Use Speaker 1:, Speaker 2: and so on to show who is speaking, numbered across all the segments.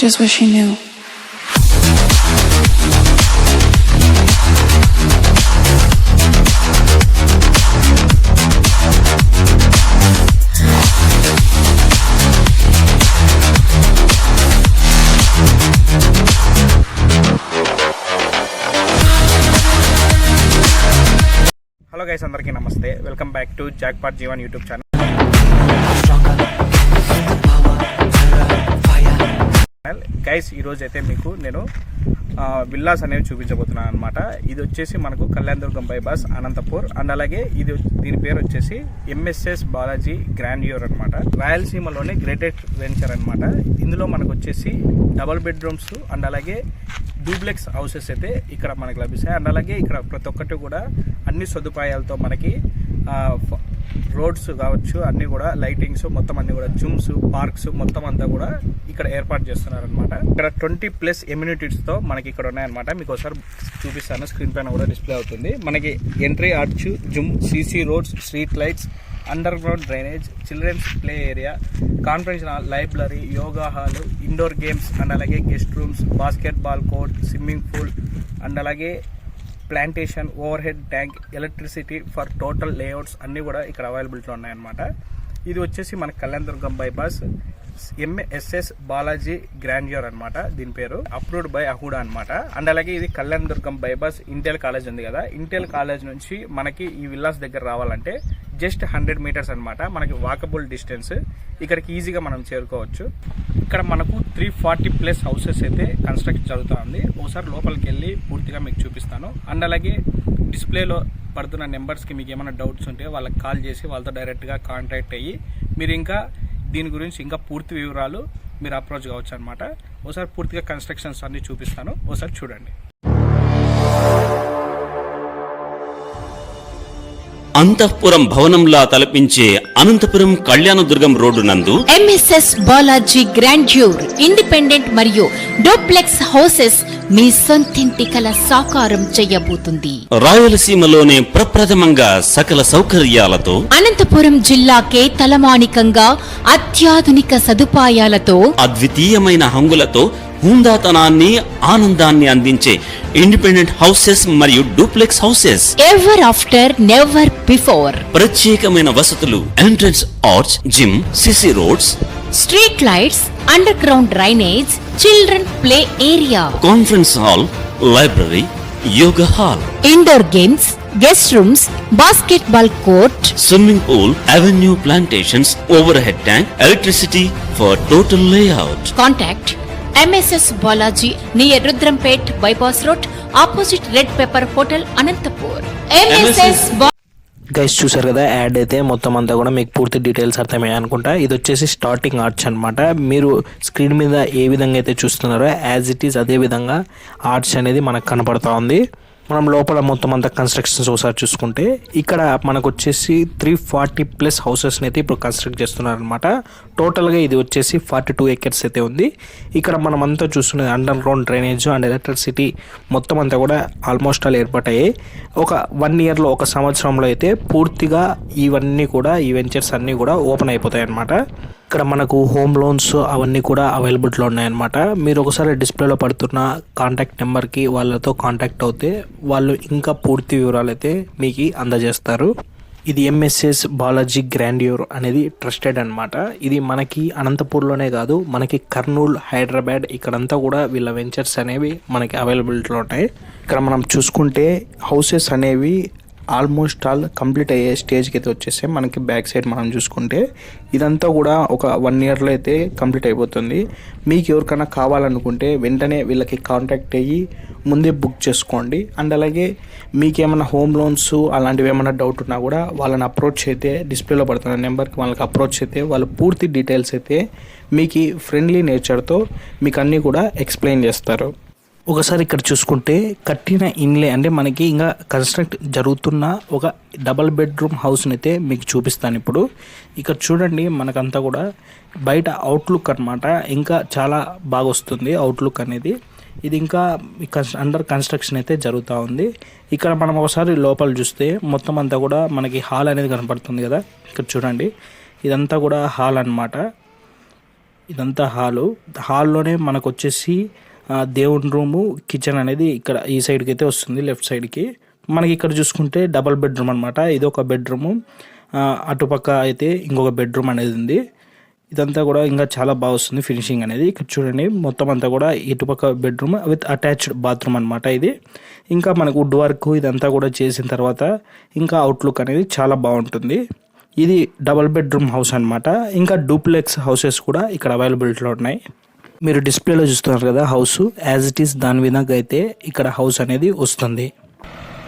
Speaker 1: just wish he knew.
Speaker 2: Hello guys, అందరికీ నమస్తే. Welcome back to jackpot Jeevan YouTube channel. Guys, ఈరోజు అయితే మీకు నేను విల్లాస్ అనేవి చూపించబోతున్నాను అనమాట. ఇది వచ్చేసి మనకు కళ్యాణదుర్గం బైపాస్ అనంతపూర్, అండ్ అలాగే దీని పేరు వచ్చేసి ఎంఎస్ఎస్ బాలాజీ గ్రాండ్యూర్ అనమాట. రాయలసీమలోనే గ్రేటెస్ట్ వెంచర్ అనమాట. ఇందులో మనకు వచ్చేసి డబుల్ బెడ్రూమ్స్ అండ్ అలాగే డూప్లెక్స్ హౌసెస్ అయితే ఇక్కడ మనకి లభిస్తాయి. అండ్ అలాగే ఇక్కడ ప్రతి ఒక్కటి కూడా అన్ని సదుపాయాలతో మనకి రోడ్స్ కావచ్చు, అన్నీ కూడా లైటింగ్స్ మొత్తం అన్ని కూడా జిమ్స్, పార్క్స్ మొత్తం అంతా కూడా ఇక్కడ ఏర్పాటు చేస్తున్నారు అనమాట. ఇక్కడ 20+ ఎమ్యూనిటీస్తో మనకి ఇక్కడ ఉన్నాయన్నమాట. మీకు ఒకసారి చూపిస్తాను, స్క్రీన్ పైన కూడా డిస్ప్లే అవుతుంది. మనకి entry arch, gym, CC roads, street lights, underground drainage, children's play area, conference hall, library, yoga hall, indoor games and అలాగే guest rooms, basketball court, swimming pool and అలాగే plantation, overhead tank, electricity for total layouts అన్నీ కూడా ఇక్కడ అవైలబిలిటీలో ఉన్నాయన్నమాట. ఇది వచ్చేసి మన Kalyanadurgam bypass MSS Balaji grandeur అనమాట. దీని పేరు అప్రూవ్డ్ బై అహుడా అనమాట. అండ్ అలాగే ఇది కళ్యాణదుర్గం బైపాస్ ఇంటెల్ కాలేజ్ ఉంది కదా, ఇంటెల్ కాలేజ్ నుంచి మనకి ఈ విల్లాస్ దగ్గర రావాలంటే జస్ట్ 100 మీటర్స్ అనమాట. మనకి వాకబుల్ డిస్టెన్స్, ఇక్కడికి ఈజీగా మనం చేరుకోవచ్చు. ఇక్కడ మనకు 340+ హౌసెస్ అయితే కన్స్ట్రక్షన్ జరుగుతుంది. ఒకసారి లోపలికి వెళ్ళి పూర్తిగా మీకు చూపిస్తాను. అండ్ అలాగే డిస్ప్లేలో పడుతున్న నెంబర్స్కి మీకు ఏమైనా డౌట్స్ ఉంటే వాళ్ళకి కాల్ చేసి వాళ్ళతో డైరెక్ట్గా కాంటాక్ట్ అయ్యి మీరు ఇంకా దీని గురించి ఇంకా పూర్తి వివరాలు మీరు అప్రోచ్ కావచ్చు అనమాట. ఒకసారి పూర్తిగా కన్స్ట్రక్షన్స్ అన్ని చూపిస్తాను, ఒకసారి చూడండి.
Speaker 3: అంతఃపురం భవనంలా తలపించే అనంతపురం కళ్యాణదుర్గం రోడ్డు నందు
Speaker 4: ఎంఎస్ఎస్ బాలాజీ గ్రాండ్యూర్ ఇండిపెండెంట్ మరియు డూప్లెక్స్ హౌసెస్ మీ సొంతింటి కల సాకారం చేయబోతుంది.
Speaker 3: రాయలసీమలోనే ప్రప్రథమంగా సకల సౌకర్యాలతో,
Speaker 4: అనంతపురం జిల్లాకే తలమానికంగా అత్యాధునిక సదుపాయాలతో,
Speaker 3: అద్వితీయమైన హంగులతో హుందాతనాన్ని, ఆనందాన్ని అందించే ఇండిపెండెంట్ హౌసెస్ మరియు duplex houses.
Speaker 4: Ever after never before.
Speaker 3: ప్రత్యేకమైన వసతులు, entrance arch, gym, CC roads,
Speaker 4: street lights, underground drainage, children play area,
Speaker 3: conference hall, library, yoga hall,
Speaker 4: indoor games, guest rooms, basketball court,
Speaker 3: swimming pool, avenue plantations, overhead tank, electricity for total layout.
Speaker 4: Contact MSS Balaji near Rudrampet bypass road, opposite Red Pepper hotel, Anantapur. MSS
Speaker 5: guys, చూసారు కదా add అయితే మొత్తం అంతా కూడా మీకు పూర్తి details అర్థమయ్యాయి అనుకుంటా. ఇది వచ్చేసి స్టార్టింగ్ ఆర్చ్ అనమాట. మీరు స్క్రీన్ మీద ఏ విధంగా అయితే చూస్తున్నారో యాజ్ ఇట్ ఈస్ అదే విధంగా ఆర్చ్ అనేది మనకు కనపడతా ఉంది. మనం లోపల మొత్తం అంతా కన్స్ట్రక్షన్స్ ఒకసారి చూసుకుంటే ఇక్కడ మనకు వచ్చేసి 340+ హౌసెస్ని అయితే ఇప్పుడు కన్స్ట్రక్ట్ చేస్తున్నారు అనమాట. టోటల్గా ఇది వచ్చేసి 42 acres అయితే ఉంది. ఇక్కడ మనం అంతా చూస్తున్నది under ground drainage and electricity మొత్తం అంతా కూడా ఆల్మోస్ట్ ఆల్ ఏర్పడ్డాయి. ఒక 1 yearలో, ఒక సంవత్సరంలో అయితే పూర్తిగా ఇవన్నీ కూడా, ఈ వెంచర్స్ అన్నీ కూడా ఓపెన్ అయిపోతాయి అన్నమాట. ఇక్కడ మనకు హోమ్ లోన్స్ అవన్నీ కూడా అవైలబిలిటీలో ఉన్నాయన్నమాట. మీరు ఒకసారి డిస్ప్లేలో పడుతున్న కాంటాక్ట్ నెంబర్కి వాళ్ళతో కాంటాక్ట్ అవుతే వాళ్ళు ఇంకా పూర్తి వివరాలు అయితే మీకు అందజేస్తారు. ఇది ఎంఎస్ఎస్ బాలాజీ గ్రాండ్యూర్ అనేది ట్రస్టెడ్ అనమాట. ఇది మనకి అనంతపూర్లోనే కాదు, మనకి కర్నూలు, హైదరాబాద్ ఇక్కడంతా కూడా వీళ్ళ వెంచర్స్ అనేవి మనకి అవైలబిలిటీలో ఉంటాయి. ఇక్కడ మనం చూసుకుంటే హౌసెస్ అనేవి ఆల్మోస్ట్ ఆల్ కంప్లీట్ అయ్యే స్టేజ్కి అయితే వచ్చేసాయి. మనకి బ్యాక్ సైడ్ మనం చూసుకుంటే ఇదంతా కూడా ఒక 1 yearలో అయితే కంప్లీట్ అయిపోతుంది. మీకు ఎవరికైనా కావాలనుకుంటే వెంటనే వీళ్ళకి కాంటాక్ట్ అయ్యి ముందే బుక్ చేసుకోండి. అండ్ అలాగే మీకు ఏమైనా హోమ్ లోన్స్ అలాంటివి ఏమైనా డౌట్ ఉన్నా కూడా వాళ్ళని అప్రోచ్ అయితే డిస్ప్లేలో పడుతున్న నెంబర్కి వాళ్ళకి అప్రోచ్ అయితే వాళ్ళు పూర్తి డీటెయిల్స్ అయితే మీకు ఫ్రెండ్లీ నేచర్తో మీకు అన్నీ కూడా ఎక్స్ప్లెయిన్ చేస్తారు. ఒకసారి ఇక్కడ చూసుకుంటే కట్టిన ఇన్లే అంటే మనకి ఇంకా కన్స్ట్రక్ట్ జరుగుతున్న ఒక డబల్ బెడ్రూమ్ హౌస్ని అయితే మీకు చూపిస్తాను ఇప్పుడు. ఇక్కడ చూడండి, మనకంతా కూడా బయట అవుట్లుక్ అనమాట ఇంకా చాలా బాగా వస్తుంది అవుట్లుక్ అనేది. ఇది ఇంకా అండర్ కన్స్ట్రక్షన్ అయితే జరుగుతూ ఉంది. ఇక్కడ మనం ఒకసారి లోపల చూస్తే మొత్తం అంతా కూడా మనకి హాల్ అనేది కనపడుతుంది కదా. ఇక్కడ చూడండి, ఇదంతా కూడా హాల్ అన్నమాట. ఇదంతా హాల్లోనే మనకు వచ్చేసి దేవుని రూము, కిచెన్ అనేది ఇక్కడ ఈ సైడ్కి అయితే వస్తుంది, లెఫ్ట్ సైడ్కి. మనకి ఇక్కడ చూసుకుంటే డబల్ బెడ్రూమ్ అనమాట. ఇది ఒక బెడ్రూము, అటుపక్క అయితే ఇంకొక బెడ్రూమ్ అనేది ఉంది. ఇదంతా కూడా ఇంకా చాలా బాగా వస్తుంది ఫినిషింగ్ అనేది. ఇక్కడ చూడండి మొత్తం అంతా కూడా ఇటుపక్క బెడ్రూమ్ విత్ అటాచ్డ్ బాత్రూమ్ అనమాట ఇది. ఇంకా మనకు వుడ్ వర్క్ ఇదంతా కూడా చేసిన తర్వాత ఇంకా అవుట్లుక్ అనేది చాలా బాగుంటుంది. ఇది డబల్ బెడ్రూమ్ హౌస్ అనమాట. ఇంకా డూప్లెక్స్ హౌసెస్ కూడా ఇక్కడ అవైలబిలిటీలో ఉన్నాయి. మీరు డిస్ప్లేలో చూస్తున్నారు కదా హౌస్, యాజ్ ఇట్ ఈస్ దాని విధంగా అయితే ఇక్కడ హౌస్ అనేది వస్తుంది.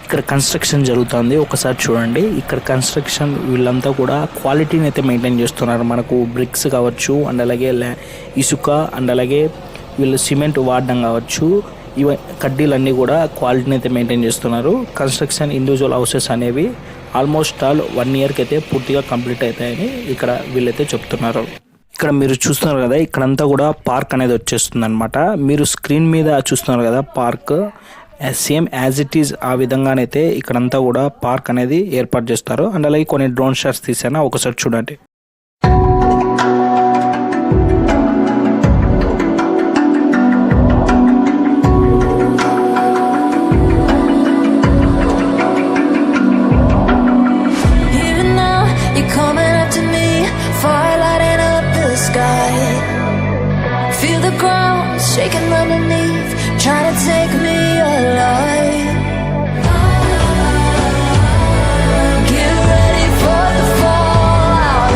Speaker 5: ఇక్కడ కన్స్ట్రక్షన్ జరుగుతుంది, ఒకసారి చూడండి. ఇక్కడ కన్స్ట్రక్షన్ వీళ్ళంతా కూడా క్వాలిటీని అయితే మెయింటైన్ చేస్తున్నారు. మనకు బ్రిక్స్ కావచ్చు, అండ్ అలాగే ఇసుక, అండ్ అలాగే వీళ్ళు సిమెంట్ వాడడం కావచ్చు, ఇవి కడ్డీలన్నీ కూడా క్వాలిటీని అయితే మెయింటైన్ చేస్తున్నారు. కన్స్ట్రక్షన్ ఇండివిజువల్ హౌసెస్ అనేవి ఆల్మోస్ట్ ఆల్ 1 ఇయర్కి అయితే పూర్తిగా కంప్లీట్ అవుతాయని ఇక్కడ వీళ్ళైతే చెప్తున్నారు. ఇక్కడ మీరు చూస్తున్నారు కదా, ఇక్కడంతా కూడా పార్క్ అనేది వచ్చేస్తుంది అనమాట. మీరు స్క్రీన్ మీద చూస్తున్నారు కదా park, same as it is ఆ విధంగానైతే ఇక్కడంతా కూడా పార్క్ అనేది ఏర్పాటు చేస్తారు. అండ్ అలాగే కొన్ని డ్రోన్ షాట్స్ తీసాను, ఒకసారి చూడండి.
Speaker 1: Shaking underneath, trying to take me alive. Get ready for the fallout.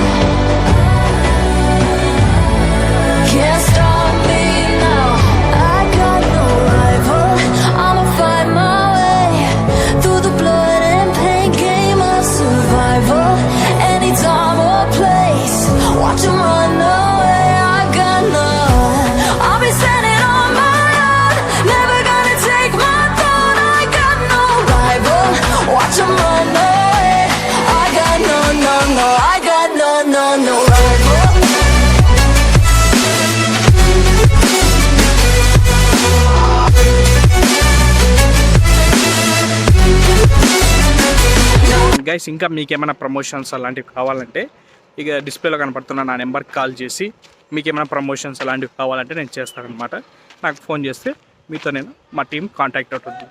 Speaker 1: Can't stop me now. I got no rival. I'ma find my way through the blood and pain, game of survival. Any time or place, watch 'em run away. I got none. I'll be standing.
Speaker 2: Guys ఇంకా మీకు ఏమైనా promotions అలాంటివి కావాలంటే ఇక డిస్ప్లేలో కనపడుతున్న నా నెంబర్కి కాల్ చేసి మీకు ఏమైనా ప్రమోషన్స్ అలాంటివి కావాలంటే నేను చేస్తాను అనమాట. నాకు ఫోన్ చేస్తే మీతో నేను మా టీం కాంటాక్ట్ అవుతుంది.